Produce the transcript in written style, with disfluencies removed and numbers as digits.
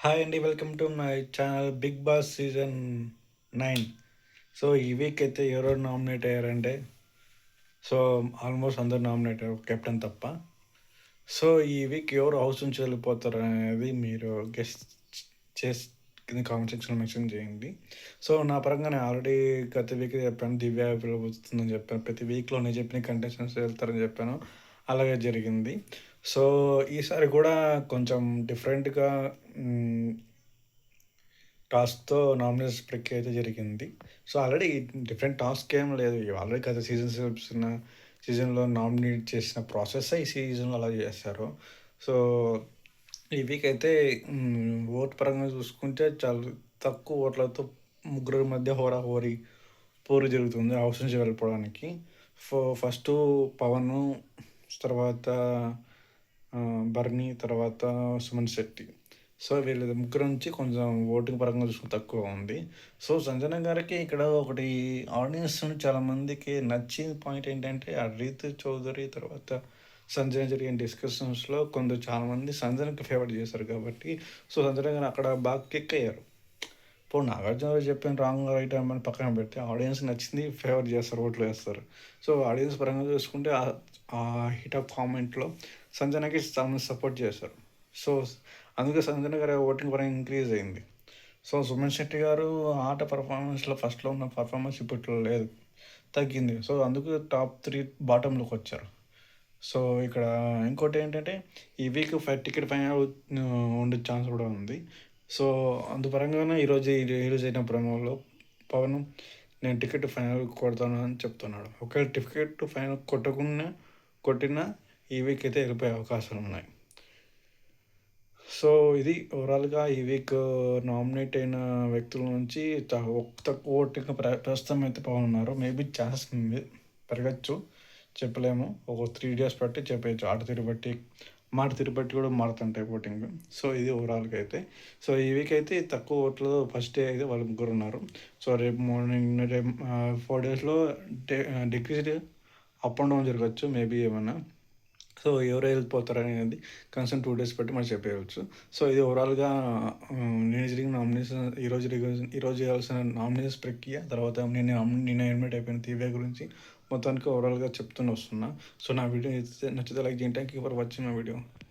Hi అండి, welcome to my channel Bigg Boss season 9. So ఈ week అయితే ఎవరెవరు నామినేట్ అయ్యారంటే, సో ఆల్మోస్ట్ అందరు నామినేట్ అయ్యారు, కెప్టెన్ తప్ప. సో ఈ వీక్ ఎవరు హౌస్ నుంచి వెళ్ళిపోతారు అనేది మీరు గెస్ట్ చేసి కింద కామెంట్ సెక్షన్లో మెన్షన్ చేయండి. సో నా పరంగా నేను ఆల్రెడీ గత వీక్ చెప్పాను, దివ్య వస్తుందని చెప్పాను. ప్రతి వీక్లో నేను చెప్పిన కంటెస్టెంట్స్ వెళ్తారని చెప్పాను, అలాగే జరిగింది. సో ఈసారి కూడా కొంచెం డిఫరెంట్గా టాస్క్తో నామినేషన్ ప్రక్రియ అయితే జరిగింది. సో ఆల్రెడీ డిఫరెంట్ టాస్క్ ఏం లేదు, ఆల్రెడీ గత సీజన్లో నామినేట్ చేసిన ప్రాసెస్ ఈ సీజన్లో అలా చేస్తారు. సో ఈ వీక్ అయితే ఓట్ పరంగా చూసుకుంటే చాలా తక్కువ ఓట్లతో ముగ్గురు మధ్య హోరాహోరీ పోరు జరుగుతుంది హౌస్ నుంచి వెళ్ళిపోవడానికి. ఫస్ట్ పవన్, తర్వాత బర్నీ, తర్వాత సుమన్ శెట్టి. సో వీళ్ళ ముగ్గురు నుంచి కొంచెం ఓటింగ్ పరంగా చూసుకుని తక్కువ ఉంది. సో సంజన గారికి ఇక్కడ ఒకటి ఆడియన్స్ చాలామందికి నచ్చిన పాయింట్ ఏంటంటే, అరిత్ చౌదరి తర్వాత సంజన జరిగిన డిస్కషన్స్లో కొందరు చాలామంది సంజనకి ఫేవర్ చేశారు కాబట్టి, సో సంజన గారు అక్కడ బాగా కిక్ అయ్యారు. ఇప్పుడు నాగార్జున గారు చెప్పిన రాంగ్ రైట్ అని పక్కన పెడితే ఆడియన్స్ నచ్చింది ఫేవర్ చేస్తారు, ఓట్లు వేస్తారు. సో ఆడియన్స్ పరంగా చూసుకుంటే ఆ హిట్ ఆఫ్ కామెంట్లో సంజనకి చాలా సపోర్ట్ చేశారు. సో అందుకే సంజన గారి ఓటింగ్ పరంగా ఇంక్రీజ్ అయింది. సో సుమన్ శెట్టి గారు ఆట పర్ఫార్మెన్స్లో ఫస్ట్లో ఉన్న పర్ఫార్మెన్స్ ఇప్పట్లో లేదు, తగ్గింది. సో అందుకు టాప్ 3 బాటంలోకి వచ్చారు. సో ఇక్కడ ఇంకోటి ఏంటంటే, ఈ వీక్ టికెట్ ఫైనల్ ఉండే ఛాన్స్ కూడా ఉంది. సో అందుపరంగానే ఈరోజు అయిన ప్రోమోలో పవన్, నేను టికెట్ ఫైనల్ కొడతాను అని చెప్తున్నాడు. ఒకవేళ టికెట్ ఫైనల్ కొట్టినా ఈ వీక్ అయితే వెళ్ళిపోయే అవకాశాలు ఉన్నాయి. సో ఇది ఓవరాల్గా ఈ వీక్ నామినేట్ అయిన వ్యక్తుల నుంచి తక్కువ ఓటింగ్ ప్రస్తుతం అయితే పవన్ ఉన్నారు. మేబీ ఛాన్స్ పెరగచ్చు, చెప్పలేము. ఒక 3 డేస్ బట్టి చెప్పచ్చు. ఆట తీరు బట్టి, మాట తీరు బట్టి కూడా మారుతుంటాయి ఓటింగ్. సో ఇది ఓవరాల్గా అయితే. సో ఈ వీక్ అయితే తక్కువ ఓట్లు ఫస్ట్ డే అయితే వాళ్ళు ముగ్గురు ఉన్నారు. సో రేపు 4 డేస్లో డిగ్రీస్ అప్ అండ్ డౌన్ జరగచ్చు మేబీ ఏమన్నా. సో ఎవరు వెళ్ళిపోతారు అనేది కన్సర్న్ 2 డేస్ బట్టి మనం చెప్పేయవచ్చు. సో ఇది ఓవరాల్గా నేను జరిగిన నామినేషన్ ఈరోజు చేయాల్సిన నామినేషన్ ప్రక్రియ, తర్వాత నేను ఎలిమినేట్ అయిపోయిన దివ్య గురించి మొత్తానికి ఓవరాల్గా చెప్తూనే వస్తున్నా. సో నా వీడియో నచ్చితే లైక్ చేయండి. Thank you for watching my video.